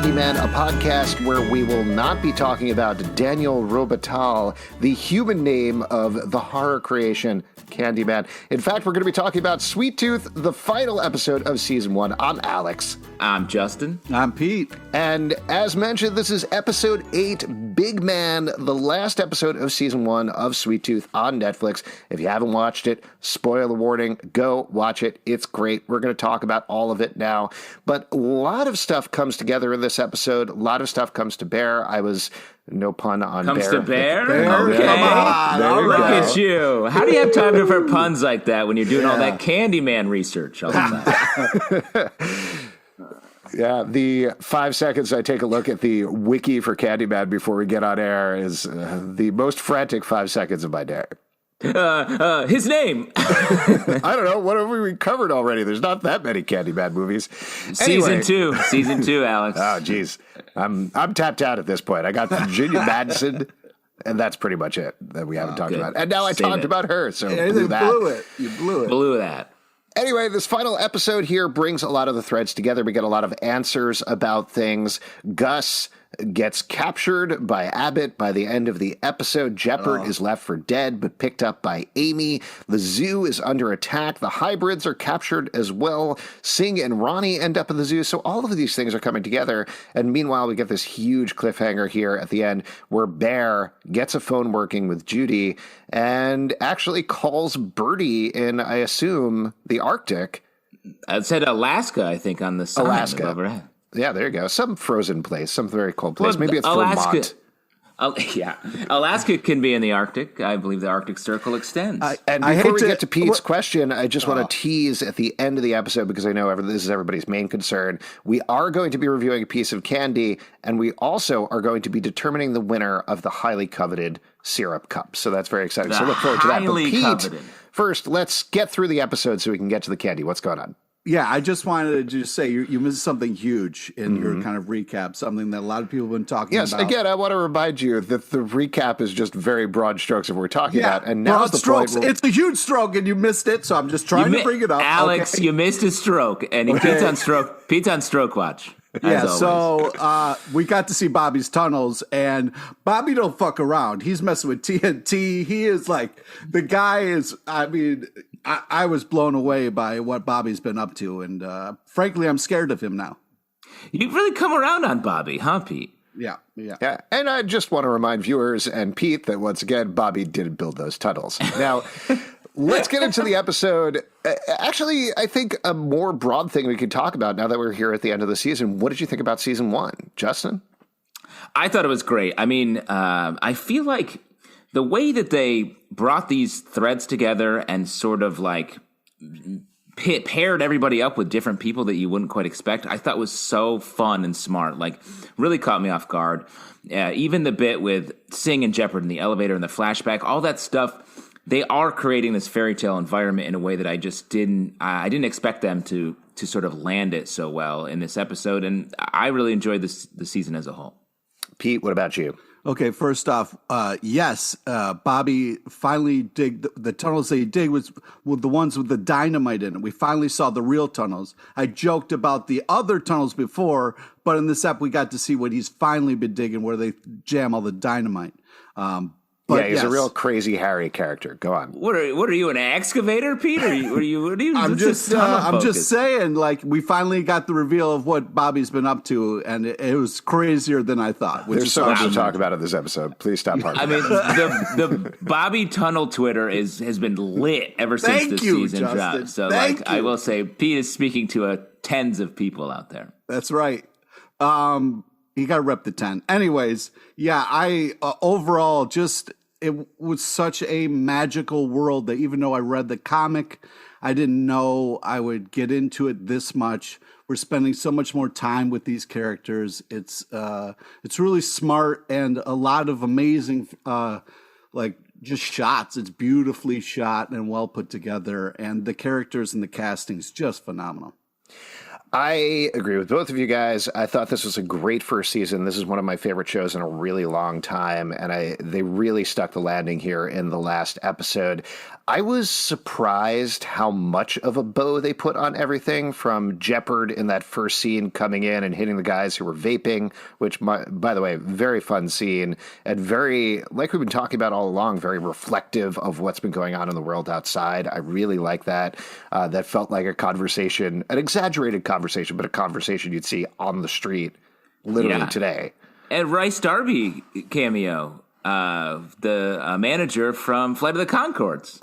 Candyman, a podcast where we will not be talking about Daniel Robital, the human name of the horror creation Candyman. In fact, we're going to be talking about Sweet Tooth, the final episode of Season 1. I'm Alex. I'm Justin. I'm Pete. And as mentioned, this is Episode 8, Big Man, the last episode of Season 1 of Sweet Tooth on Netflix. If you haven't watched it, spoiler warning, go watch it. It's great. We're going to talk about all of it now. But a lot of stuff comes together in this episode. A lot of stuff comes to bear. No pun on comes bear. To bear? Okay. Come on. Look at you. How do you have time for puns like that when you're doing all that Candyman research all the time? Yeah, the 5 seconds I take a look at the wiki for Candyman before we get on air is the most frantic 5 seconds of my day. His name. I don't know. What have we covered already? There's not that many Candyman movies. Anyway. Season two, Alex. Oh, geez. I'm tapped out at this point. I got Virginia Madsen, and that's pretty much it that we haven't talked about. And now I talked about her, so You blew it. Blew that. Anyway, this final episode here brings a lot of the threads together. We get a lot of answers about things. Gus gets captured by Abbott by the end of the episode. Jepperd is left for dead, but picked up by Aimee. The zoo is under attack. The hybrids are captured as well. Singh and Rani end up in the zoo. So all of these things are coming together. And meanwhile, we get this huge cliffhanger here at the end where Bear gets a phone working with Judy and actually calls Birdie in, I assume, the Arctic. It said Alaska, I think, on the sign. Alaska. Yeah, there you go. Some frozen place, some very cold place. Well, maybe it's Alaska, Vermont. Alaska can be in the Arctic. I believe the Arctic Circle extends. And before we get to Pete's question, I just want to tease at the end of the episode, because I know this is everybody's main concern. We are going to be reviewing a piece of candy, and we also are going to be determining the winner of the highly coveted syrup cup. So that's very exciting. So look forward to that. But Pete, coveted. First, let's get through the episode so we can get to the candy. What's going on? Yeah, I just wanted to just say you missed something huge in your kind of recap, something that a lot of people have been talking about. Yes, again, I want to remind you that the recap is just very broad strokes of what we're talking about. And now broad strokes. It's a huge stroke, and you missed it, so I'm just trying to bring it up. Alex, okay? You missed his stroke, and Pete's on stroke. Pete's on stroke watch. Yeah, so we got to see Bobby's tunnels, and Bobby don't fuck around. He's messing with TNT. He is like, the guy is, I was blown away by what Bobby's been up to, and frankly, I'm scared of him now. You've really come around on Bobby, huh, Pete? Yeah. And I just want to remind viewers and Pete that, once again, Bobby didn't build those tunnels. Now, let's get into the episode. Actually, I think a more broad thing we could talk about now that we're here at the end of the season. What did you think about Season 1? Justin? I thought it was great. I mean, I feel like the way that they brought these threads together and sort of like paired everybody up with different people that you wouldn't quite expect, I thought was so fun and smart. Like, really caught me off guard. Even the bit with Singh and Jepperd in the elevator and the flashback, all that stuff. They are creating this fairy tale environment in a way that I just didn't expect them to sort of land it so well in this episode. And I really enjoyed the season as a whole. Pete, what about you? Okay, first off, yes, Bobby finally digged the tunnels that he digged was the ones with the dynamite in it. We finally saw the real tunnels. I joked about the other tunnels before, but in this ep, we got to see what he's finally been digging, where they jam all the dynamite. But he's a real crazy Harry character. Go on. What are you, an excavator, Pete? What are you? I'm just saying, like, we finally got the reveal of what Bobby's been up to, and it was crazier than I thought. There's so much to talk about in this episode. Please stop harping. I mean, the Bobby Tunnel Twitter has been lit ever since this season dropped. So, I will say, Pete is speaking to tens of people out there. That's right. You got to rep the 10. Anyways, yeah, I overall just, it was such a magical world that even though I read the comic, I didn't know I would get into it this much. We're spending so much more time with these characters. It's really smart and a lot of amazing, just shots. It's beautifully shot and well put together. And the characters and the casting's just phenomenal. I agree with both of you guys. I thought this was a great first season. This is one of my favorite shows in a really long time, and they really stuck the landing here in the last episode. I was surprised how much of a bow they put on everything, from Jepperd in that first scene coming in and hitting the guys who were vaping, which, by the way, very fun scene, and very, like we've been talking about all along, very reflective of what's been going on in the world outside. I really like that. That felt like a conversation, an exaggerated conversation, but a conversation you'd see on the street literally today. And Rice Darby cameo. The manager from Flight of the Conchords.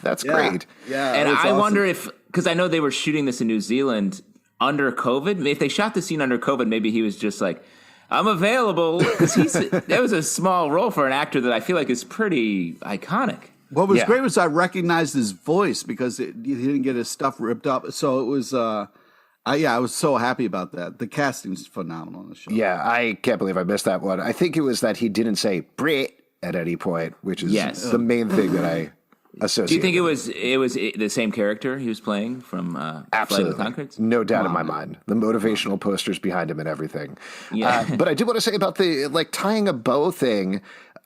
That's great. Yeah, and I wonder if, because I know they were shooting this in New Zealand under COVID. If they shot the scene under COVID, maybe he was just like, I'm available. Because that was a small role for an actor that I feel like is pretty iconic. What was great was I recognized his voice because he didn't get his stuff ripped up. So it was... I was so happy about that. The casting's phenomenal on the show. Yeah, I can't believe I missed that one. I think it was that he didn't say Brit at any point, which is the main thing that I associate. Do you think it was the same character he was playing from Absolutely. Flight of the Conchords? No doubt in my mind. The motivational posters behind him and everything. Yeah. But I did want to say about the tying a bow thing.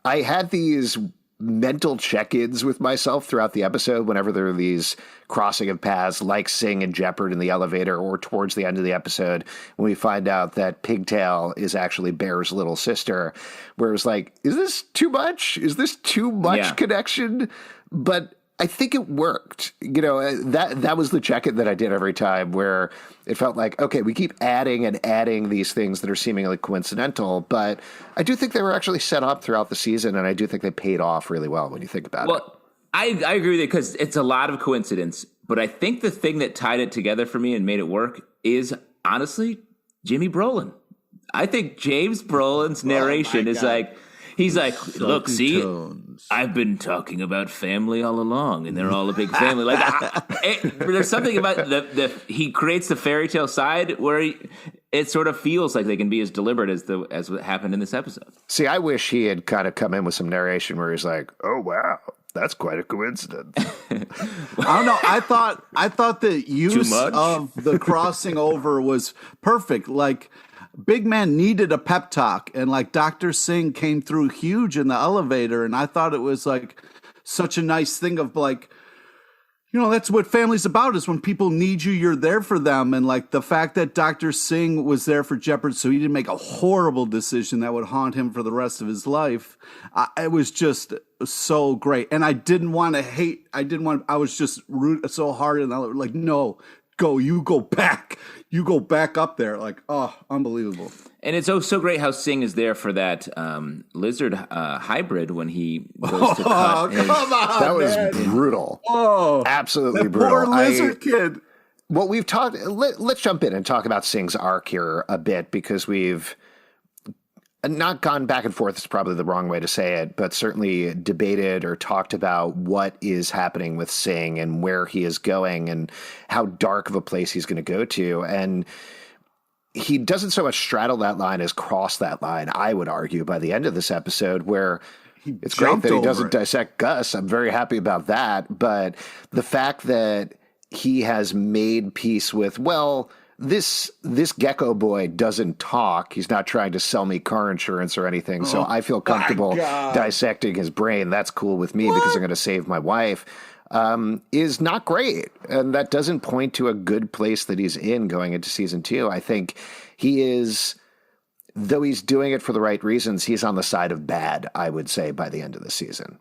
I had these mental check-ins with myself throughout the episode whenever there are these crossing of paths like Singh and Jepperd in the elevator, or towards the end of the episode when we find out that Pigtail is actually Bear's little sister, where it's like, is this too much? Is this too much connection? But I think it worked. That was the check-in that I did every time, where it felt like, okay, we keep adding and adding these things that are seemingly coincidental, but I do think they were actually set up throughout the season, and I do think they paid off really well when you think about it. Well, I agree with you because it's a lot of coincidence, but I think the thing that tied it together for me and made it work is, honestly, Jimmy Brolin. I think James Brolin's narration is like... He's like, look, see, I've been talking about family all along, and they're all a big family. There's something about he creates the fairy tale side where it sort of feels like they can be as deliberate as what happened in this episode. See, I wish he had kind of come in with some narration where he's like, oh, wow, that's quite a coincidence. I don't know. I thought the use of the crossing over was perfect. Like, Big Man needed a pep talk, and like Dr. Singh came through huge in the elevator, and I thought it was like such a nice thing of like, that's what family's about, is when people need you, you're there for them. And like the fact that Dr. Singh was there for Jepperd so he didn't make a horrible decision that would haunt him for the rest of his life. It was just so great. And I didn't want to hate. I was just root so hard, and I was like, no, you go back up there. Like, oh, unbelievable. And it's so great how Singh is there for that lizard hybrid when he goes to cut his... Come on, that was man. Brutal. Oh, absolutely that brutal. Poor lizard kid. Well, we've talked. Let's jump in and talk about Singh's arc here a bit, because we've not gone back and forth. Is probably the wrong way to say it, but certainly debated or talked about what is happening with Singh and where he is going and how dark of a place he's going to go to. And he doesn't so much straddle that line as cross that line, I would argue, by the end of this episode, where it's great that he doesn't dissect Gus. I'm very happy about that. But the fact that he has made peace with, well, this gecko boy doesn't talk. He's not trying to sell me car insurance or anything. So I feel comfortable dissecting his brain. That's cool with me because I'm going to save my wife. Is not great. And that doesn't point to a good place that he's in going into season 2. I think he is, though he's doing it for the right reasons, he's on the side of bad, I would say, by the end of the season.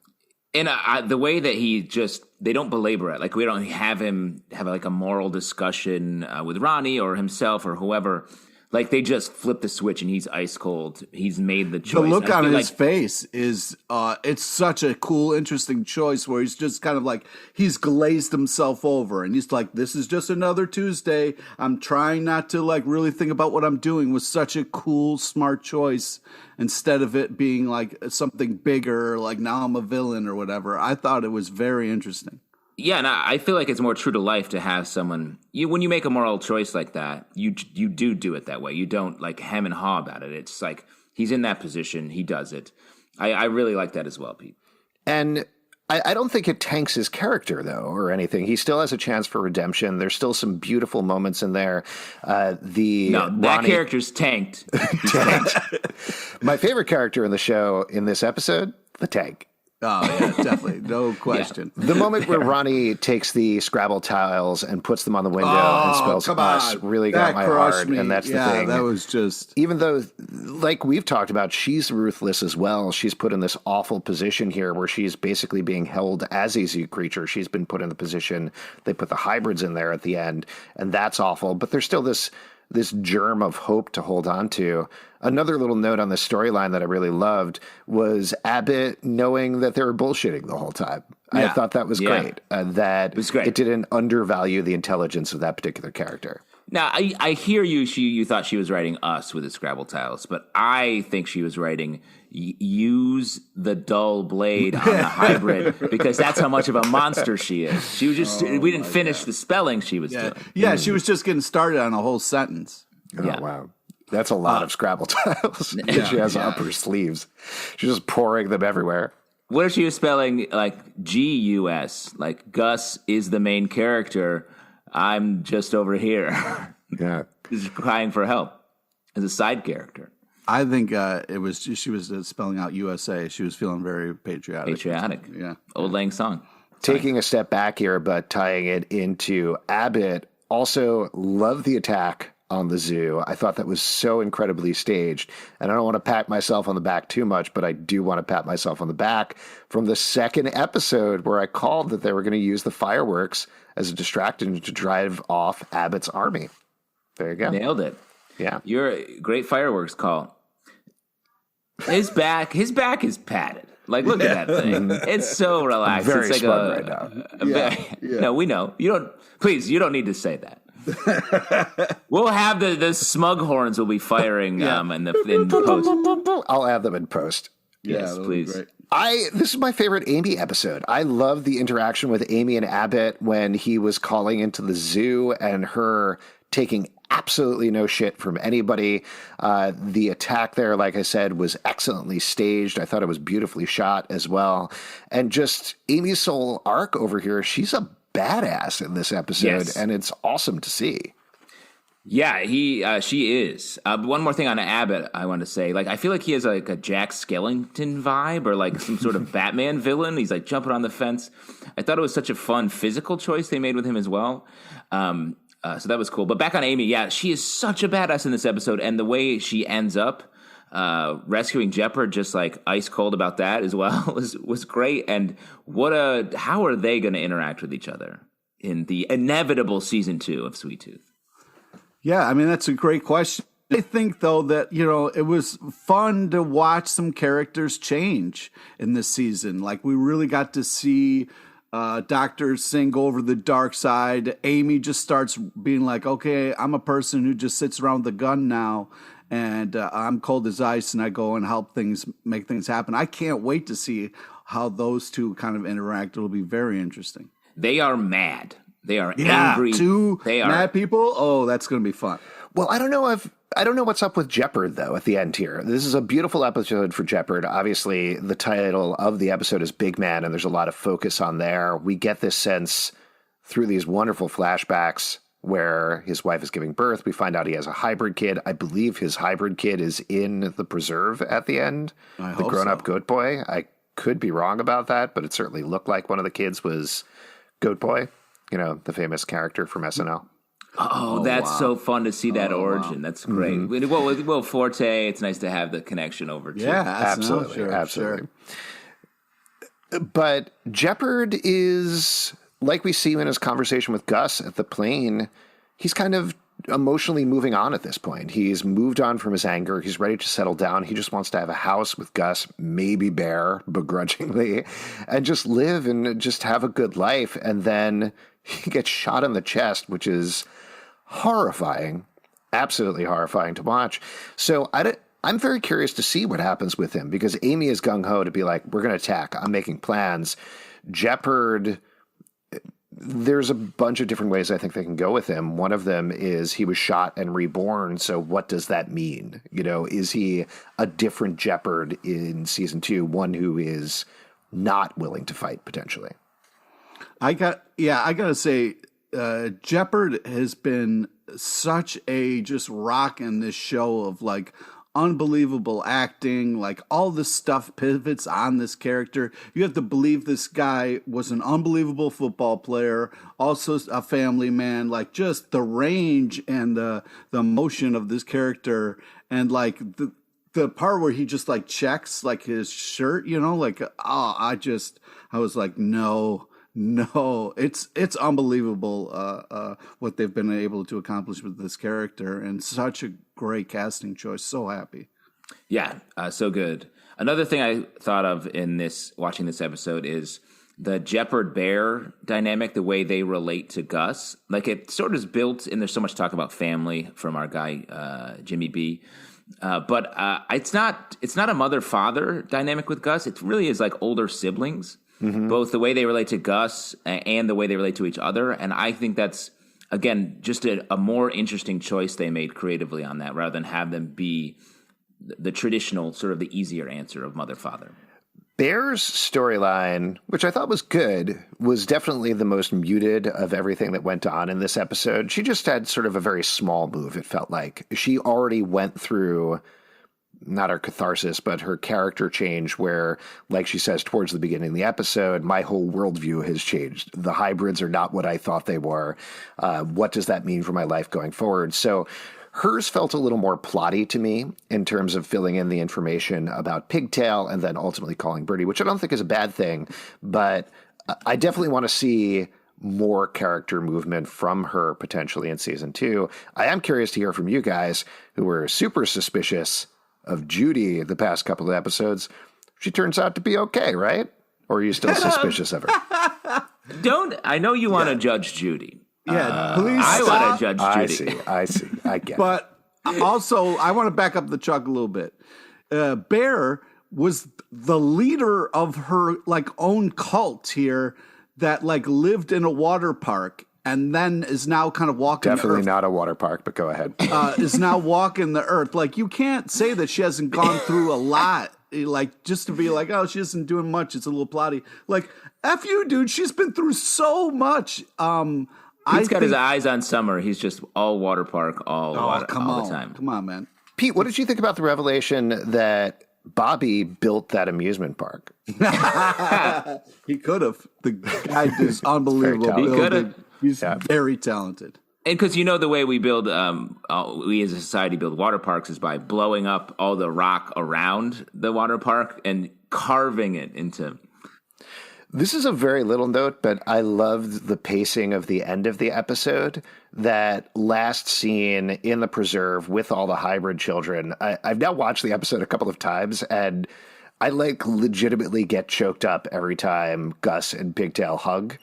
And the way that they don't belabor it. Like, we don't have him have like a moral discussion with Rani or himself or whoever. Like, they just flip the switch and he's ice cold. He's made the choice. The look on his face is, it's such a cool, interesting choice where he's just kind of like, he's glazed himself over and he's like, this is just another Tuesday. I'm trying not to like really think about what I'm doing. Was such a cool, smart choice instead of it being like something bigger, like now I'm a villain or whatever. I thought it was very interesting. Yeah, and I feel like it's more true to life to have someone. When you make a moral choice like that, you do it that way. You don't like hem and haw about it. It's like he's in that position, he does it. I really like that as well, Pete. And I don't think it tanks his character, though, or anything. He still has a chance for redemption. There's still some beautiful moments in there. That character's tanked. He's tanked. My favorite character in the show in this episode, the tank. Oh, yeah, definitely. No question. The moment where Ronnie takes the Scrabble tiles and puts them on the window and spells us really got my heart. And that's the thing. That was just... Even though, like we've talked about, she's ruthless as well. She's put in this awful position here where she's basically being held as a zoo creature. She's been put in the position, they put the hybrids in there at the end, and that's awful. But there's still this germ of hope to hold on to. Another little note on the storyline that I really loved was Abbott knowing that they were bullshitting the whole time. Yeah. I thought that was great. That it didn't undervalue the intelligence of that particular character. Now, I hear you. You thought she was writing us with the Scrabble tiles, but I think she was writing use the dull blade on the hybrid because that's how much of a monster she is. She was just we didn't finish the spelling she was doing. Yeah, she was just getting started on a whole sentence. Oh, wow. That's a lot of Scrabble tiles she has up her sleeves. She's just pouring them everywhere. What if she was spelling like G-U-S, like Gus is the main character, I'm just over here. Yeah. Just crying for help as a side character. I think she was spelling out USA. She was feeling very patriotic. Patriotic. Yeah. Old Lang Syne. Taking a step back here, but tying it into Abbott, also love the attack on the zoo. I thought that was so incredibly staged. And I don't want to pat myself on the back too much, but I do want to pat myself on the back from the second episode where I called that they were going to use the fireworks as a distraction to drive off Abbott's army. There you go. Nailed it. Yeah. You're a great fireworks call. His back is padded. Like, look at that thing. It's so relaxed. Very it's like smug right now. No, we know. You don't need to say that. We'll have the smug horns will be firing in post. I'll add them in post. Yes, please. This is my favorite Aimee episode. I love the interaction with Aimee and Abbott when he was calling into the zoo and her taking absolutely no shit from anybody. The attack there, like I said, was excellently staged. I thought it was beautifully shot as well. And just Aimee's whole arc over here, she's a badass in this episode, and it's awesome to see. Yeah, she is. One more thing on Abbott, I want to say. Like, I feel like he has like a Jack Skellington vibe, or like some sort of Batman villain. He's like jumping on the fence. I thought it was such a fun physical choice they made with him as well. So that was cool. But back on Aimee, she is such a badass in this episode, and the way she ends up rescuing Jepperd, just like ice cold about that as well, was great. And how are they going to interact with each other in the inevitable season 2 of Sweet Tooth? Yeah, I mean, that's a great question. I think, though, that, it was fun to watch some characters change in this season. Like, we really got to see Dr. Singh go over the dark side. Aimee just starts being like, okay, I'm a person who just sits around with a gun now, and I'm cold as ice, and I go and help make things happen. I can't wait to see how those two kind of interact. It'll be very interesting. They are mad. They are angry. Two mad people. Oh, that's going to be fun. Well, I don't know what's up with Jepperd, though, at the end here. This is a beautiful episode for Jepperd. Obviously, the title of the episode is Big Man, and there's a lot of focus on there. We get this sense through these wonderful flashbacks where his wife is giving birth. We find out he has a hybrid kid. I believe his hybrid kid is in the preserve at the end. The grown-up goat boy. I could be wrong about that, but it certainly looked like one of the kids was Goat Boy, the famous character from SNL. Oh, that's so fun to see that origin. Wow. That's great. Mm-hmm. Well, with Will Forte, it's nice to have the connection over to. Yeah, absolutely. But Jepperd is, like we see in his conversation with Gus at the plane, he's kind of emotionally moving on at this point. He's moved on from his anger. He's ready to settle down. He just wants to have a house with Gus, maybe Bear, begrudgingly, and just live and just have a good life. And then he gets shot in the chest, which is horrifying, absolutely horrifying to watch. So I'm very curious to see what happens with him, because Aimee is gung-ho to be like, we're going to attack. I'm making plans. Jepperd, there's a bunch of different ways I think they can go with him. One of them is he was shot and reborn. So what does that mean? Is he a different Jepperd in season 2? One who is not willing to fight potentially. I gotta say, Jepperd has been such a just rock in this show of like unbelievable acting, like all this stuff pivots on this character. You have to believe this guy was an unbelievable football player, also a family man, like just the range and the emotion of this character, and like the part where he just like checks like his shirt, like I was like, no, it's unbelievable what they've been able to accomplish with this character, and such a great casting choice. So happy. Yeah, so good. Another thing I thought of in watching this episode is the Jepperd Bear dynamic, the way they relate to Gus. Like it sort of is built, and there's so much talk about family from our guy Jimmy B. But it's not a mother-father dynamic with Gus. It really is like older siblings. Mm-hmm. Both the way they relate to Gus and the way they relate to each other. And I think that's, again, just a more interesting choice they made creatively on that, rather than have them be the traditional, sort of the easier answer of mother-father. Bear's storyline, which I thought was good, was definitely the most muted of everything that went on in this episode. She just had sort of a very small move, it felt like. She already went through not her catharsis, but her character change where, like she says towards the beginning of the episode, my whole worldview has changed. The hybrids are not what I thought they were. What does that mean for my life going forward? So hers felt a little more plotty to me in terms of filling in the information about Pigtail and then ultimately calling Birdie, which I don't think is a bad thing, but I definitely want to see more character movement from her potentially in season 2. I am curious to hear from you guys who were super suspicious of Judy the past couple of episodes. She turns out to be okay, right? Or are you still suspicious of her? I know you want to judge Judy. Yeah, please. I want to judge Judy. I see. I get it. But also, I want to back up the truck a little bit. Bear was the leader of her like own cult here that like lived in a water park and then is now kind of walking Definitely the earth. not a water park, but go ahead. Is now walking the earth. Like, you can't say that she hasn't gone through a lot. Like, just to be like, oh, she isn't doing much. It's a little plotty. Like, F you, dude. She's been through so much. He's got his eyes on Summer. He's just all water park, all the time. Come on, man. Pete, what did you think about the revelation that Bobby built that amusement park? He could have. The guy is unbelievable. He could have. He's very talented. And because the way we build, we as a society build water parks is by blowing up all the rock around the water park and carving it into. This is a very little note, but I loved the pacing of the end of the episode. That last scene in the preserve with all the hybrid children. I've now watched the episode a couple of times, and I like legitimately get choked up every time Gus and Pigtail hug.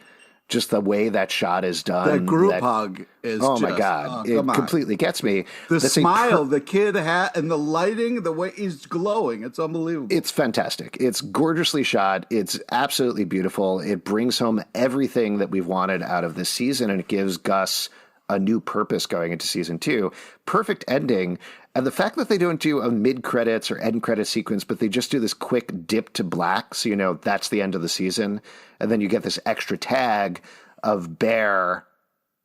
Just the way that shot is done. That group hug is my God. It completely gets me. The smile the kid had and the lighting, the way he's glowing. It's unbelievable. It's fantastic. It's gorgeously shot. It's absolutely beautiful. It brings home everything that we've wanted out of this season, and it gives Gus a new purpose going into season 2. Perfect ending. And the fact that they don't do a mid-credits or end-credit sequence, but they just do this quick dip to black, so that's the end of the season. And then you get this extra tag of Bear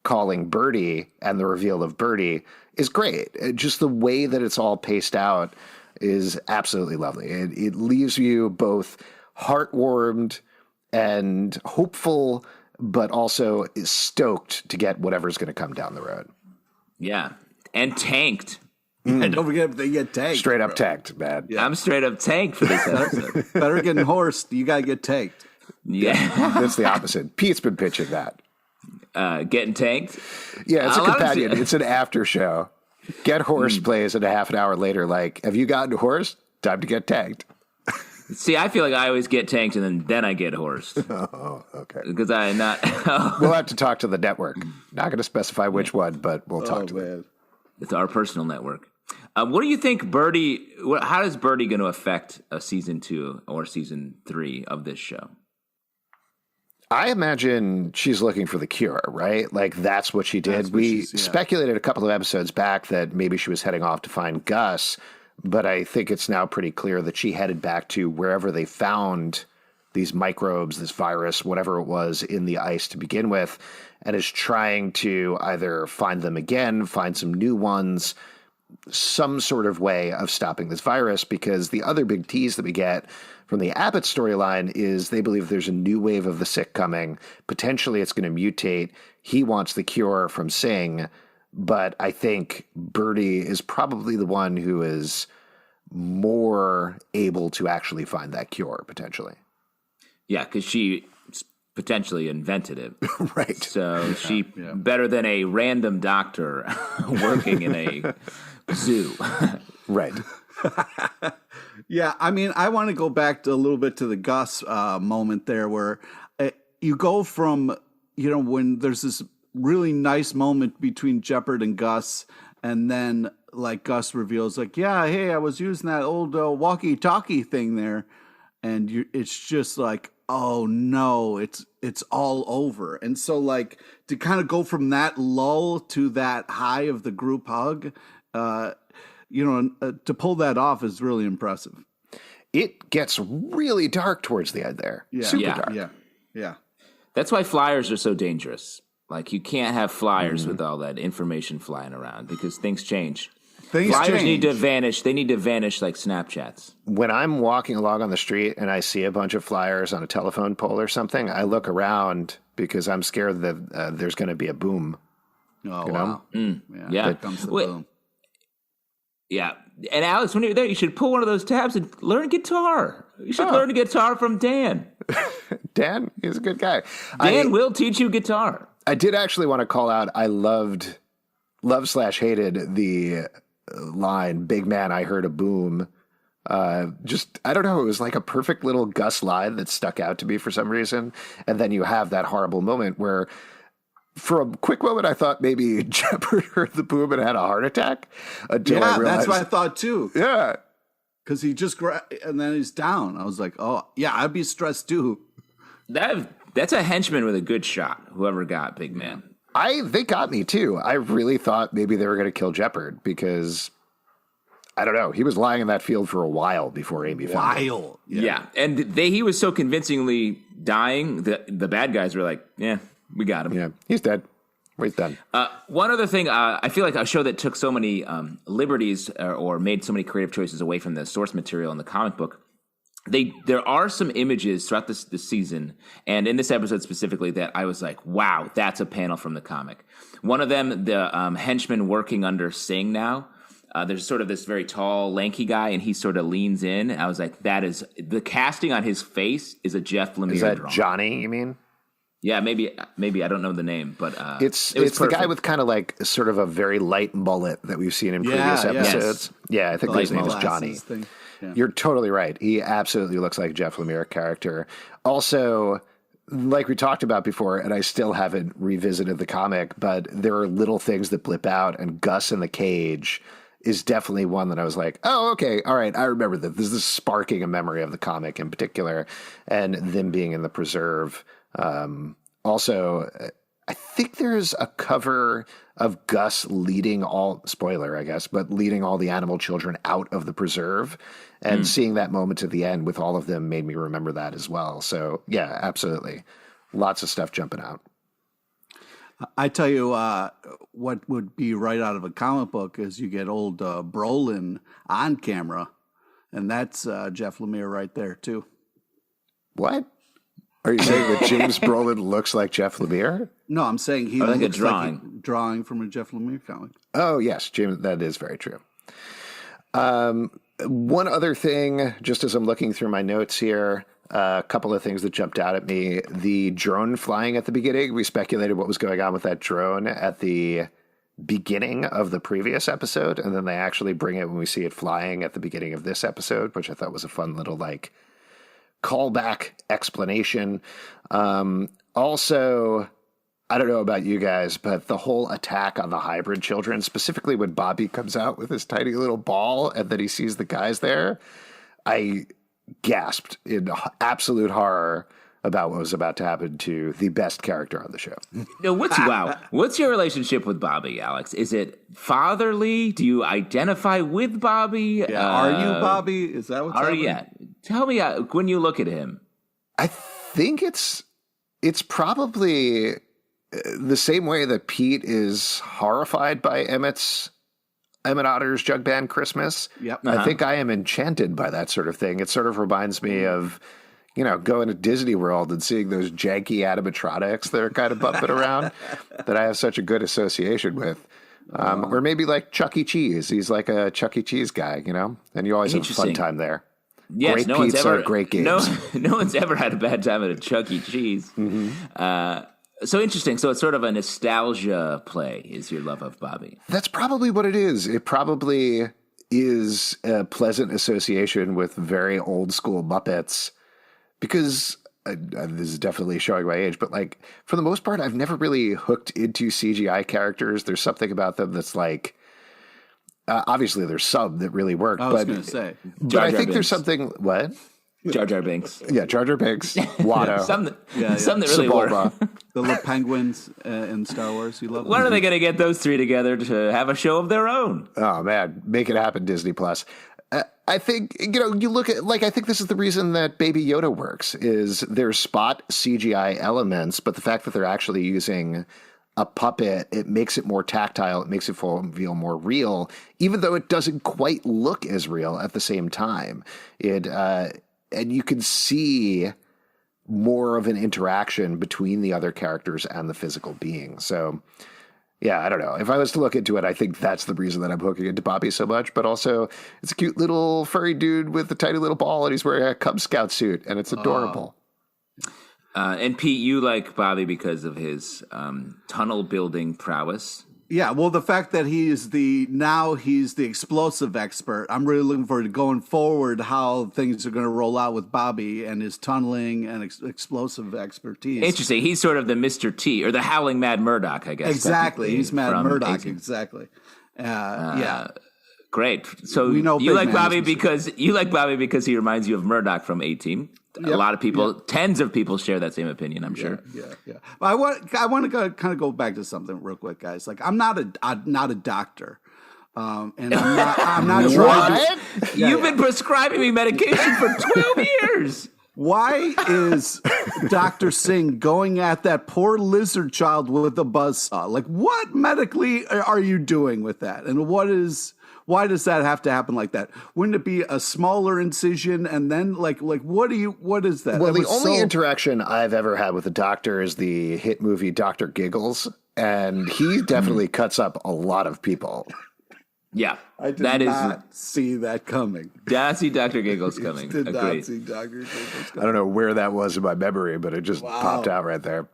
calling Birdie, and the reveal of Birdie is great. Just the way that it's all paced out is absolutely lovely. It leaves you both heartwarmed and hopeful, but also is stoked to get whatever's going to come down the road. Yeah. And tanked. And don't forget, they get tanked. Straight up tanked, man. Yeah. I'm straight up tanked for this episode. Better getting horsed. You got to get tanked. Yeah. That's the opposite. Pete's been pitching that. Getting tanked? Yeah, it's a companion. It's an after show. Get horsed plays, and a half an hour later, like, have you gotten horsed? Time to get tanked. See, I feel like I always get tanked and then I get horsed. Oh, okay. Because I'm not. We'll have to talk to the network. Not going to specify which one, but we'll talk to them. It's our personal network. What do you think, Birdie? How is Birdie going to affect season 2 or season 3 of this show? I imagine she's looking for the cure, right? Like, that's what she did. We speculated a couple of episodes back that maybe she was heading off to find Gus, but I think it's now pretty clear that she headed back to wherever they found these microbes, this virus, whatever it was in the ice to begin with, and is trying to either find them again, find some new ones, some sort of way of stopping this virus. Because the other big tease that we get from the Abbott storyline is they believe there's a new wave of the sick coming. Potentially it's going to mutate. He wants the cure from Singh, but I think Birdie is probably the one who is more able to actually find that cure, potentially. Yeah, because she potentially invented it. Right. So she better than a random doctor working in a zoo. Right. Yeah, I mean, I want to go back to a little bit to the Gus moment there where you go from, when there's this really nice moment between Jepperd and Gus, and then like Gus reveals like, yeah, hey, I was using that old walkie-talkie thing there. And it's just like, oh no, it's all over. And so like to kind of go from that lull to that high of the group hug, to pull that off is really impressive. It gets really dark towards the end there. Yeah. Super dark. Yeah. That's why flyers are so dangerous. Like, you can't have flyers with all that information flying around because things change. Flyers need to vanish. They need to vanish like Snapchats. When I'm walking along on the street and I see a bunch of flyers on a telephone pole or something, I look around because I'm scared that there's going to be a boom. Oh, wow. Yeah. Here comes the boom. Yeah. And Alex, when you're there, you should pull one of those tabs and learn guitar. You should learn guitar from Dan. Dan is a good guy. Dan will teach you guitar. I did actually want to call out, I love/hated the line, big man, I heard a boom. I don't know, it was like a perfect little Gus line that stuck out to me for some reason. And then you have that horrible moment where, for a quick moment, I thought maybe Jepperd heard the boom and had a heart attack. Until I realized, that's what I thought too. Yeah. Because he just and then he's down. I was like, oh, yeah, I'd be stressed too. That's a henchman with a good shot, whoever got big man. They got me too. I really thought maybe they were going to kill Jepperd because, I don't know, he was lying in that field for a while before Aimee found him. Yeah. And he was so convincingly dying that the bad guys were like, yeah, we got him. Yeah, he's dead. He's done. One other thing, I feel like a show that took so many liberties or made so many creative choices away from the source material in the comic book, there are some images throughout this season, and in this episode specifically, that I was like, wow, that's a panel from the comic. One of them, the henchman working under Singh now, there's sort of this very tall, lanky guy, and he sort of leans in. I was like, that is, the casting on his face is a Jeff Lemire Is that drawing. Johnny, you mean? Yeah, maybe I don't know the name, but it's the guy with kind of like sort of a very light mullet that we've seen in previous episodes. Yeah, I think his name is Johnny. Yeah. You're totally right. He absolutely looks like a Jeff Lemire character. Also, like we talked about before, and I still haven't revisited the comic, but there are little things that blip out, and Gus in the cage is definitely one that I was like, oh, okay, all right, I remember that. This is sparking a memory of the comic in particular, and them being in the preserve. Also, I think there's a cover of Gus leading spoiler, I guess, but leading all the animal children out of the preserve, and seeing that moment at the end with all of them made me remember that as well. So yeah, absolutely. Lots of stuff jumping out. I tell you, what would be right out of a comic book is you get old Brolin on camera, and that's Jeff Lemire right there too. What? Are you saying that James Brolin looks like Jeff Lemire? No, I'm saying he looks like like a drawing from a Jeff Lemire comic. Oh, yes, James, that is very true. One other thing, just as I'm looking through my notes here, a couple of things that jumped out at me. The drone flying at the beginning, we speculated what was going on with that drone at the beginning of the previous episode, and then they actually bring it when we see it flying at the beginning of this episode, which I thought was a fun little, like, callback explanation. Also, I don't know about you guys, but the whole attack on the hybrid children, specifically when Bobby comes out with his tiny little ball and then he sees the guys there, I gasped in absolute horror about what was about to happen to the best character on the show. No, what's your relationship with Bobby, Alex? Is it fatherly? Do you identify with Bobby? Yeah, are you Bobby? Is that what's happening? Tell me when you look at him. I think it's probably the same way that Pete is horrified by Emmett Otter's Jug Band Christmas. Yep. I think I am enchanted by that sort of thing. It sort of reminds me of, going to Disney World and seeing those janky animatronics that are kind of bumping around that I have such a good association with. Or maybe like Chuck E. Cheese. He's like a Chuck E. Cheese guy, and you always have a fun time there. Yes, great no pizza, one's ever, great games. No one's ever had a bad time at a Chuck E. Cheese. So interesting. So it's sort of a nostalgia play is your love of Bobby. That's probably what it is. It probably is a pleasant association with very old school Muppets because this is definitely showing my age, but like for the most part, I've never really hooked into CGI characters. There's something about them that's like, obviously there's some that really work. I was going to say. But Jar I Jar think there's Binks. something, what? Jar Jar Binks. Yeah, Jar Jar Binks, Watto. Some that really Sebulba. work. The little penguins in Star Wars. You love them. When are they going to get those three together to have a show of their own? Oh man, make it happen, Disney Plus. I think, you look at, like, I think this is the reason that Baby Yoda works, is there's spot CGI elements, but the fact that they're actually using a puppet, it makes it more tactile, it makes it feel more real, even though it doesn't quite look as real at the same time. And you can see more of an interaction between the other characters and the physical being. So, yeah, I don't know. If I was to look into it, I think that's the reason that I'm hooking into Bobby so much. But also, it's a cute little furry dude with a tiny little ball, and he's wearing a Cub Scout suit, and it's adorable. And Pete, you like Bobby because of his tunnel building prowess. Yeah, well, the fact that he's the explosive expert, I'm really looking forward to going forward how things are going to roll out with Bobby and his tunneling and explosive expertise. Interesting. He's sort of the Mr. T, or the Howling Mad Murdoch, I guess. Exactly. He's Mad from Murdoch. 18. Exactly. Yeah. Great. So We know you Big like Man Bobby is because he reminds you of Murdoch from 18. A lot of people, tens of people share that same opinion, I'm sure. Yeah. I want to kind of go back to something real quick, guys. Like, I'm not a doctor. And I'm not trying to, You've been prescribing me medication for 12 years. Why is Dr. Singh going at that poor lizard child with a buzzsaw? Like, what medically are you doing with that? And why does that have to happen like that? Wouldn't it be a smaller incision and then what is that? Well, the only interaction I've ever had with a doctor is the hit movie Dr. Giggles, and he definitely cuts up a lot of people. Yeah. I did not see that coming. Did see Dr. Giggles coming. Did not see Dr. Giggles coming. I don't know where that was in my memory, but it just popped out right there.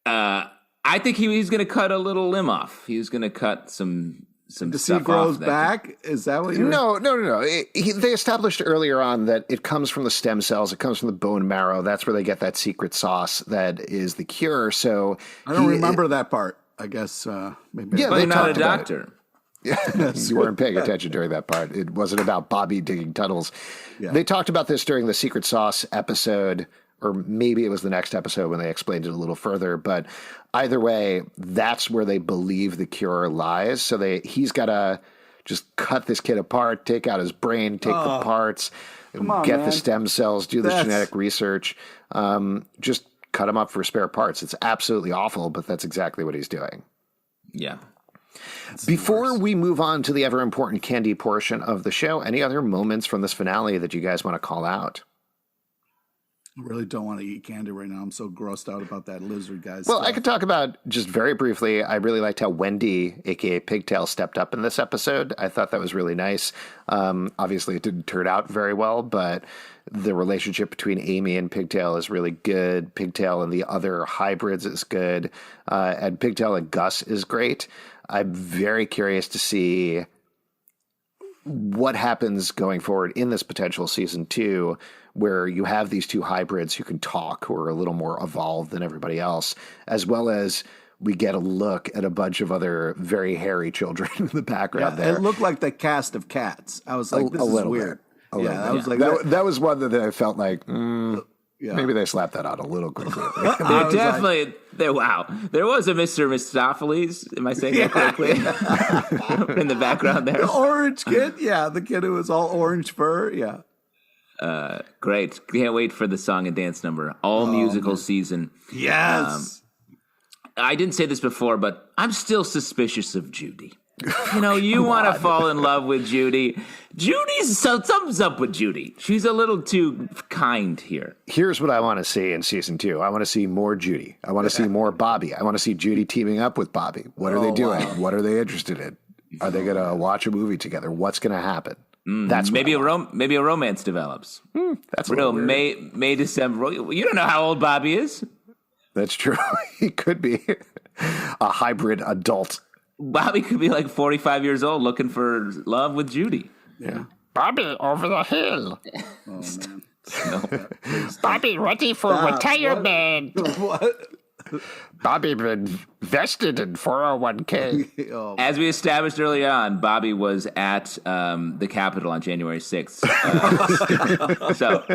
I think he was going to cut a little limb off. He was going to cut some To see stuff grows off. back? Is that what you're... No. They established earlier on that it comes from the stem cells. It comes from the bone marrow. That's where they get that secret sauce that is the cure. So I don't remember that part. I guess maybe. Yeah, But they you're not a talked about doctor. You weren't paying attention during that part. It wasn't about Bobby digging tunnels. Yeah. They talked about this during the Secret Sauce episode, or maybe it was the next episode when they explained it a little further. But either way, that's where they believe the cure lies. So he's got to just cut this kid apart, take out his brain, take the parts, get the stem cells, do the genetic research, just cut him up for spare parts. It's absolutely awful, but that's exactly what he's doing. Yeah. Before we move on to the ever important candy portion of the show, any other moments from this finale that you guys want to call out? I really don't want to eat candy right now. I'm so grossed out about that lizard, guys. Well, I could talk about just very briefly. I really liked how Wendy, aka Pigtail, stepped up in this episode. I thought that was really nice. Obviously, it didn't turn out very well, but the relationship between Aimee and Pigtail is really good. Pigtail and the other hybrids is good. And Pigtail and Gus is great. I'm very curious to see what happens going forward in this potential season 2, where you have these two hybrids who can talk, who are a little more evolved than everybody else, as well as we get a look at a bunch of other very hairy children in the background there. It looked like the cast of Cats. I was like, this is weird. I was like, that was one that I felt like, maybe they slapped that on a little quickly. Definitely. There was a Mr. Mistopheles. Am I saying that correctly? In the background there. The orange kid? Yeah, the kid who was all orange fur. Yeah. Great. Can't wait for the song and dance number. All musical season. Yes. I didn't say this before, but I'm still suspicious of Judy. You know, you want to fall in love with Judy. Something's up with Judy. She's a little too kind here. Here's what I want to see in season 2. I want to see more Judy. I want to see more Bobby. I want to see Judy teaming up with Bobby. What are they doing? Wow. What are they interested in? Are they going to watch a movie together? What's going to happen? That's maybe a romance develops. That's real May December. You don't know how old Bobby is. That's true. He could be a hybrid adult. Bobby could be like 45 years old looking for love with Judy. Yeah. Bobby over the hill. Oh, man. No. Bobby ready for retirement. What? Bobby been vested in 401k. Oh, As we established early on, Bobby was at the Capitol on January 6th. So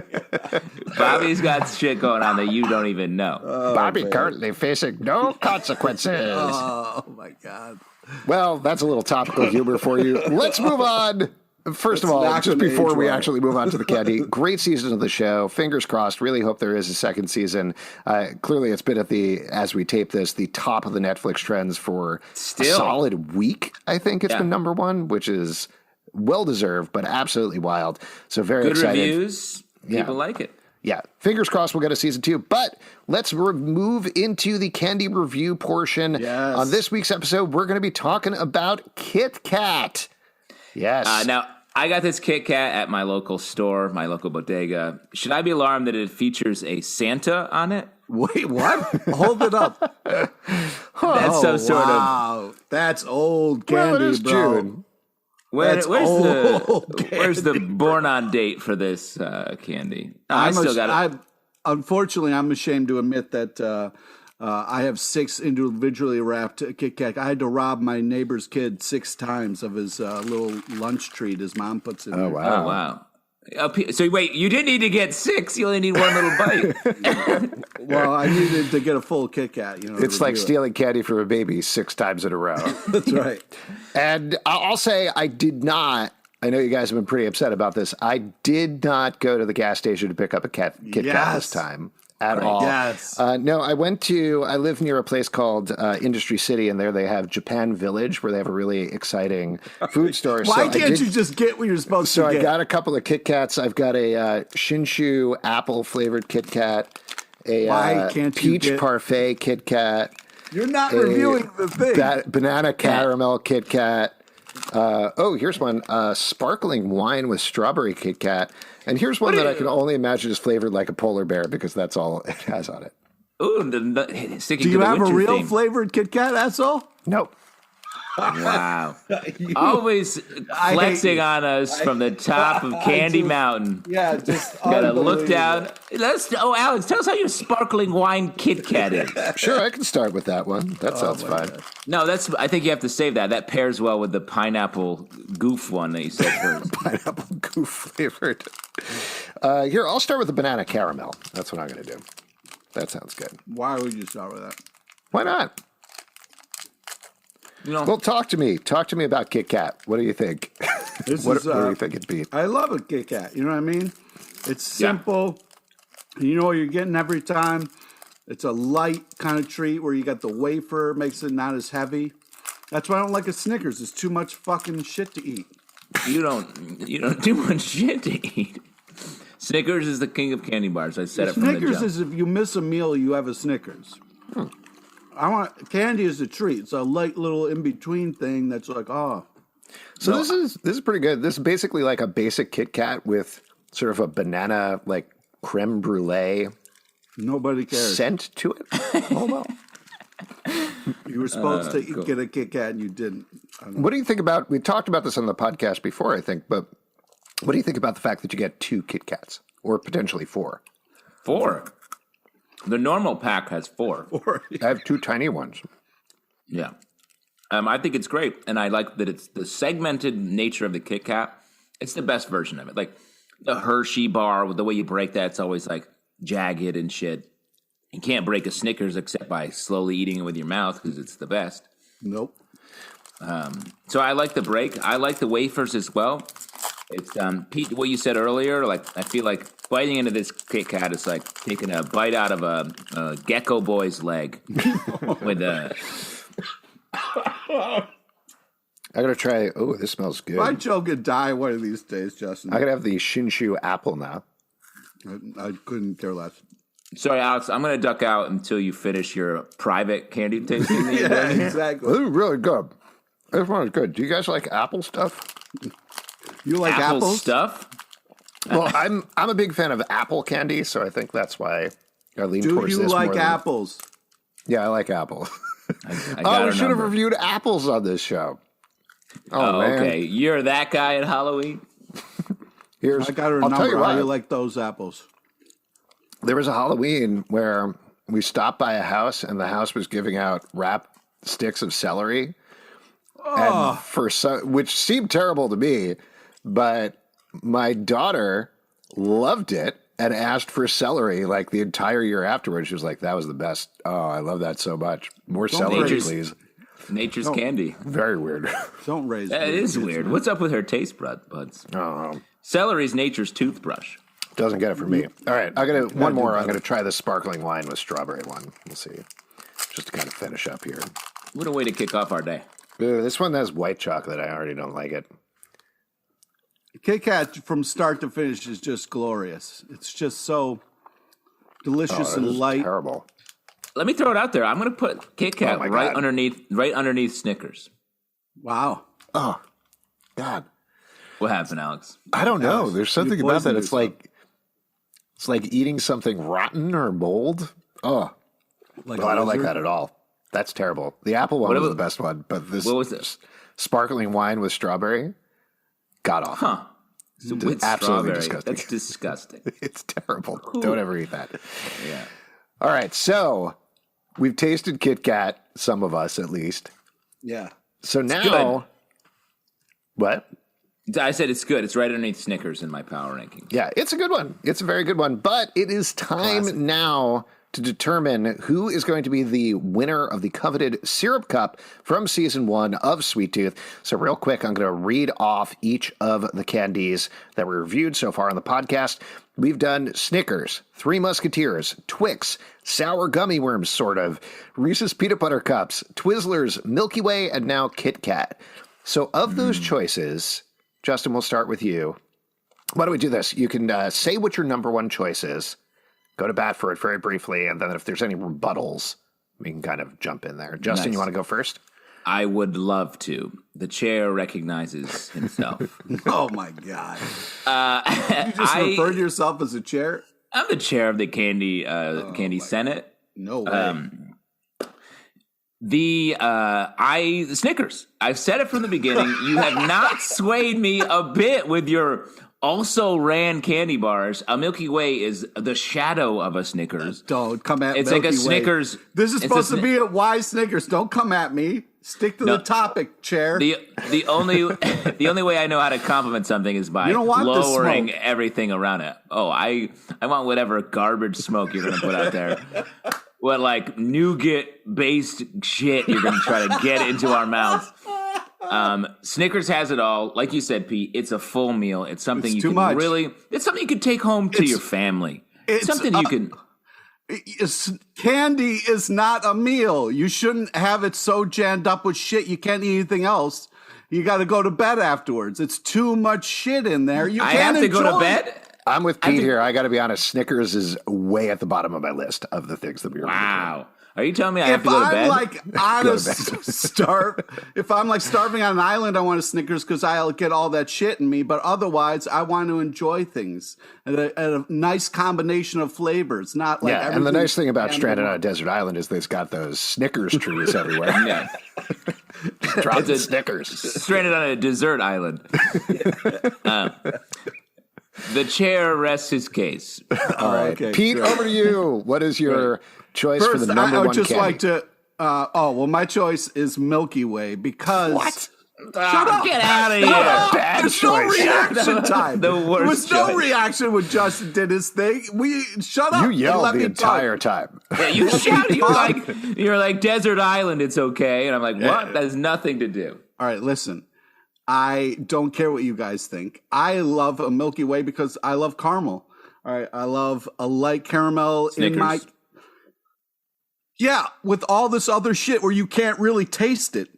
Bobby's got shit going on that you don't even know. Bobby currently facing no consequences. oh my God. Well, that's a little topical humor for you. Let's move on. First of all, just before we actually move on to the candy, great season of the show. Fingers crossed. Really hope there is a second season. Clearly, it's been at as we tape this, the top of the Netflix trends for a solid week. I think it's been number one, which is well deserved, but absolutely wild. So very excited. Good reviews. People like it. Yeah, fingers crossed we'll get a season 2. But let's move into the candy review portion. Yes. On this week's episode, we're going to be talking about Kit Kat. Yes. Now, I got this Kit Kat at my local store, my local bodega. Should I be alarmed that it features a Santa on it? Wait, what? Hold it up. That's some sort of... That's old candy, well, it is bro. June. Where's the born on date for this candy? I still got it. Unfortunately, I'm ashamed to admit that I have 6 individually wrapped Kit Kat. I had to rob my neighbor's kid 6 times of his little lunch treat his mom puts in there. Wow. Oh, wow. So wait, you didn't need to get 6. You only need one little bite. Well, I needed to get a full Kit Kat. It's like stealing candy from a baby 6 times in a row. That's right. And I'll say I did not. I know you guys have been pretty upset about this. I did not go to the gas station to pick up a Kit Kat this time. At all. Yes. No, I live near a place called Industry City, and there they have Japan Village, where they have a really exciting food store. Why can't you just get what you're supposed to get? So I got a couple of Kit Kats. I've got a Shinshu apple-flavored Kit Kat, a peach parfait Kit Kat. You're not reviewing the thing. Banana caramel Kit Kat. Here's one. Sparkling wine with strawberry Kit Kat. And here's one that I can only imagine is flavored like a polar bear because that's all it has on it. Ooh, do you have a real flavored Kit Kat, asshole? Nope. Wow. Always flexing on us from the top of Candy Mountain. Yeah, just gotta look down. Alex, tell us how your sparkling wine Kit Kat is. Sure, I can start with that one. That sounds fine. God. No, I think you have to save that. That pairs well with the pineapple goof one that you said first. Pineapple goof flavored. Here, I'll start with the banana caramel. That's what I'm going to do. That sounds good. Why would you start with that? Why not? Well, talk to me. Talk to me about Kit Kat. What do you think? What do you think it'd be? I love a Kit Kat. You know what I mean? It's simple. Yeah. You know what you're getting every time. It's a light kind of treat where you got the wafer, makes it not as heavy. That's why I don't like a Snickers. It's too much fucking shit to eat. You don't do much shit to eat. Snickers is the king of candy bars. I said it from the jump. Snickers is if you miss a meal, you have a Snickers. Candy is a treat. It's a light little in between thing that's like, So this is pretty good. This is basically like a basic Kit Kat with sort of a banana like creme brulee. Nobody cares. Scent to it. Oh well. You were supposed to get a Kit Kat and you didn't. What do you think about? We talked about this on the podcast before, I think, but what do you think about the fact that you get 2 Kit Kats or potentially 4? 4. The normal pack has 4. I have 2 tiny ones. Yeah. I think it's great. And I like that it's the segmented nature of the Kit Kat. It's the best version of it. Like the Hershey bar, with the way you break that, it's always like jagged and shit. You can't break a Snickers except by slowly eating it with your mouth because it's the best. Nope. So I like the break. I like the wafers as well. It's Pete. What you said earlier, like I feel like biting into this Kit Kat is like taking a bite out of a gecko boy's leg. With a, I gotta try. Oh, this smells good. My Joe could die one of these days, Justin. I gotta have the Shinshu apple now. I couldn't care less. sorry, Alex. I'm gonna duck out until you finish your private candy tasting. That you're Yeah, doing here. exactly. This is really good. This one is good. Do you guys like apple stuff? You like Apple apples? stuff. Well, I'm a big fan of apple candy, so I think that's why I lean Do towards you this like more than- apples? Yeah, I like apple. I got Oh, a we should have number. reviewed apples on this show. Oh, man. okay. You're that guy at Halloween. Here's, I got her I'll number. tell you How what. you like those apples? There was a Halloween where we stopped by a house and the house was giving out wrap sticks of celery. And for which seemed terrible to me, but my daughter loved it and asked for celery like the entire year afterwards. She was like, that was the best. Oh, I love that so much. More celery, Nature's- please. Nature's candy. Very weird. Don't raise It is weird. What's up with her taste buds? I don't know. Celery's nature's toothbrush. Doesn't get it for me. All right, one more. I'm gonna try the sparkling wine with strawberry one. We'll see. Just to kind of finish up here. What a way to kick off our day. Ooh, this one has white chocolate. I already don't like it. Kit Kat from start to finish is just glorious. It's just so delicious Oh, and this is light. terrible. Let me throw it out there. I'm going to put Kit Kat Oh, my right God. underneath Snickers. Wow. Oh, God. What happened, Alex? I don't know. There's something you about that. poisoned It's like eating something rotten or mold. Oh, Like well, a I don't like lizard. that at all. That's terrible. The apple one was about- the best one, but this What was it? sparkling wine with strawberry, god awful. Huh. So with absolutely strawberry. disgusting. That's disgusting. It's terrible. Don't ever eat that. Yeah. All right, so we've tasted Kit Kat, some of us at least. Yeah. So now, good. what? I said it's good. It's right underneath Snickers in my power ranking. Yeah, it's a good one. It's a very good one. But it is time now to determine who is going to be the winner of the coveted syrup cup from season 1 of Sweet Tooth. So real quick, I'm going to read off each of the candies that we reviewed so far on the podcast. We've done Snickers, Three Musketeers, Twix, Sour Gummy Worms, sort of, Reese's Peanut Butter Cups, Twizzlers, Milky Way, and now Kit Kat. So of those choices, Justin, we'll start with you. Why don't we do this? You can say what your number one choice is, go to bat for it very briefly, and then if there's any rebuttals, we can kind of jump in there. Justin, Nice. you want to go first? I would love to. The chair recognizes himself. Oh my God. You just I- referred to yourself as a chair? I'm the chair of the Candy Senate. No way. The Snickers. I've said it from the beginning. You have not swayed me a bit with your also ran candy bars. A Milky Way is the shadow of a Snickers. Don't come at me. It's like a Snickers. This is it's a supposed to Sni- be a why Snickers. Don't come at me. Stick to the topic, chair. The only the only way I know how to compliment something is by You don't want the lowering smoke. everything around it. Oh, I want whatever garbage smoke you're gonna put out there. What like nougat based shit you're gonna try to get into our mouths. Snickers has it all. Like you said, Pete, it's a full meal. It's something It's you too can much. it's something you can take home to your family. it's, Something you can Candy is not a meal. You shouldn't have it so jammed up with shit you can't eat anything else. You got to go to bed afterwards. It's too much shit in there. You I can't have to go to enjoy it. bed. I'm with Pete here. I got to be honest. Snickers is way at the bottom of my list of the things that we were Wow. Are you telling me I have If to go to I'm bed? like on a if I'm like starving on an island, I want a Snickers because I'll get all that shit in me. But otherwise, I want to enjoy things at a nice combination of flavors. Not like Yeah, and the everything nice thing about jammed stranded in on a one. desert island is they've got those Snickers trees everywhere. Yeah. Dropping It's a- Snickers. Stranded on a desert island. The chair rests his case. All right, okay, Pete, sure. over to you. What is your choice for First, the number I one would just candy? like to. My choice is Milky Way because What? Shut up! Get out of here. Bad There's no choice. reaction time. The There worst was no choice. reaction when Justin did his thing. Shut up. You and yelled let the me entire talk. time. Yeah, you shouted. You're like desert island. It's okay, and I'm like, what? That has nothing to do. All right, listen. I don't care what you guys think. I love a Milky Way because I love caramel. All right, I love a light caramel Snickers. in my. Yeah, with all this other shit where you can't really taste it.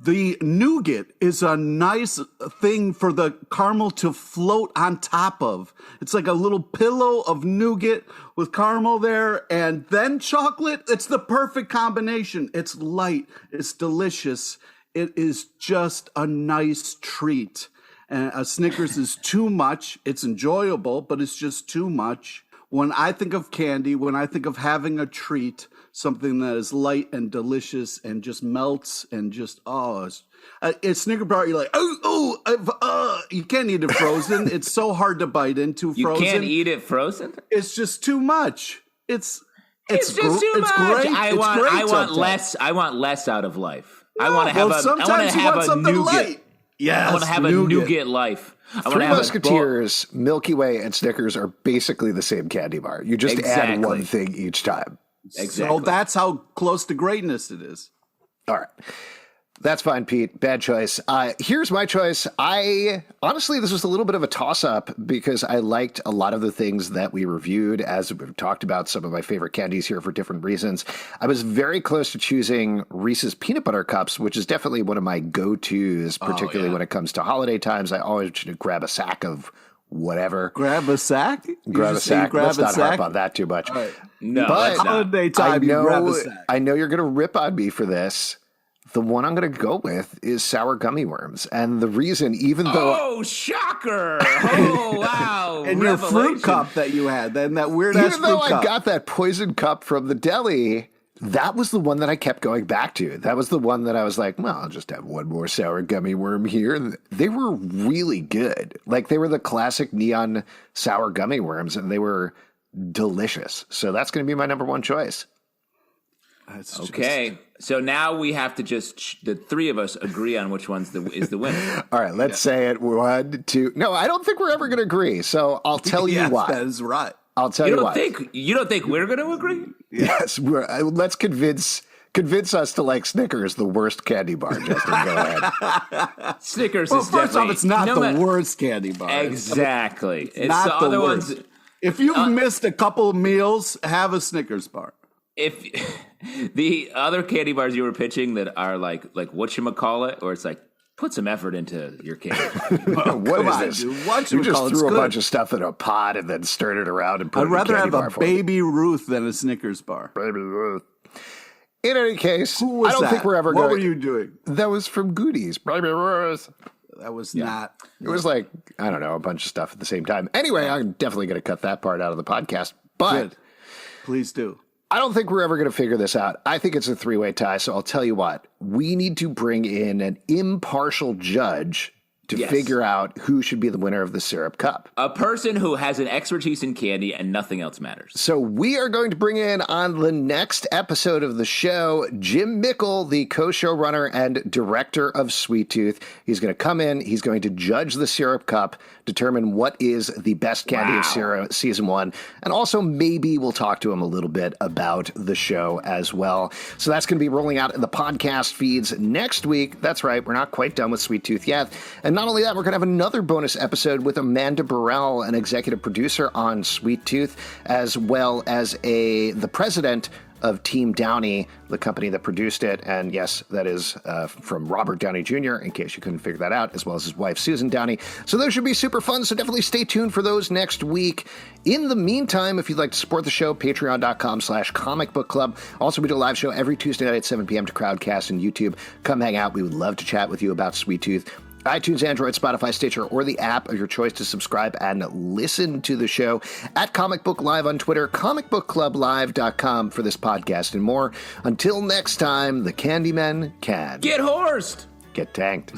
The nougat is a nice thing for the caramel to float on top of. It's like a little pillow of nougat with caramel there and then chocolate. It's the perfect combination. It's light. It's delicious. It is just a nice treat. And a Snickers is too much. It's enjoyable, but it's just too much. When I think of candy, when I think of having a treat, something that is light and delicious and just melts and just, it's Snicker bar. You're like, you can't eat it frozen. It's so hard to bite into frozen. You can't eat it frozen? It's just too much. It's just too much. It's great. I want less out of life. I want to have a nougat. Light. Yes, I want to have a nougat life. Three Musketeers, Milky Way, and Snickers are basically the same candy bar. You just add one thing each time. Exactly. So that's how close to greatness it is. All right. That's fine, Pete. Bad choice. Here's my choice. Honestly, this was a little bit of a toss-up because I liked a lot of the things that we reviewed as we've talked about some of my favorite candies here for different reasons. I was very close to choosing Reese's Peanut Butter Cups, which is definitely one of my go-tos, particularly when it comes to holiday times. I always grab a sack of whatever. Grab a sack? Grab a sack. Let's not harp on that too much. Right. No, but holiday time, you grab a sack. I know you're going to rip on me for this. The one I'm going to go with is sour gummy worms. And the reason, even though... Oh, shocker! Oh, wow. And your fruit cup that you had, then that weird-ass fruit cup. Even though I got that poison cup from the deli, that was the one that I kept going back to. That was the one that I was like, well, I'll just have one more sour gummy worm here. And they were really good. Like, they were the classic neon sour gummy worms, and they were delicious. So that's going to be my number one choice. Okay, so now we have to just the three of us agree on which one's is the winner. All right, let's say it. 1, 2. No, I don't think we're ever going to agree. So I'll tell you why. That is right. I'll tell you why. You don't think we're going to agree? Yes, let's convince us to like Snickers, the worst candy bar. Justin, go ahead. Snickers well, is first definitely off, it's not the worst candy bar. Exactly, it's not the other worst. Ones. If you've missed a couple of meals, have a Snickers bar. If the other candy bars you were pitching that are like whatchamacallit, or it's like put some effort into your candy. What is this? Dude, you just threw a bunch of stuff in a pot and then stirred it around and put it in a candy bar. I'd rather have a Baby Ruth than a Snickers bar. Baby Ruth. In any case, Who was I don't that? think we're ever going. What were you doing? That was from Goodies. Baby Ruth. That was not. It was like, I don't know, a bunch of stuff at the same time. Anyway, I'm definitely going to cut that part out of the podcast. But Good. Please do. I don't think we're ever going to figure this out. I think it's a three-way tie, so I'll tell you what. We need to bring in an impartial judge to figure out who should be the winner of the Syrup Cup. A person who has an expertise in candy and nothing else matters. So we are going to bring in on the next episode of the show, Jim Mickle, the co-showrunner and director of Sweet Tooth. He's going to come in. He's going to judge the Syrup Cup, determine what is the best candy of season 1. And also maybe we'll talk to him a little bit about the show as well. So that's going to be rolling out in the podcast feeds next week. That's right. We're not quite done with Sweet Tooth yet. And not only that, we're going to have another bonus episode with Amanda Burrell, an executive producer on Sweet Tooth, as well as the president of Team Downey, the company that produced it. And yes, that is from Robert Downey Jr., in case you couldn't figure that out, as well as his wife, Susan Downey. So those should be super fun. So definitely stay tuned for those next week. In the meantime, if you'd like to support the show, patreon.com/Comic Book Club. Also, we do a live show every Tuesday night at 7 p.m. to Crowdcast and YouTube. Come hang out. We would love to chat with you about Sweet Tooth. iTunes, Android, Spotify, Stitcher, or the app of your choice to subscribe and listen to the show. At Comic Book Live on Twitter, comicbookclublive.com for this podcast and more. Until next time, the Candymen can Get horsed! get tanked.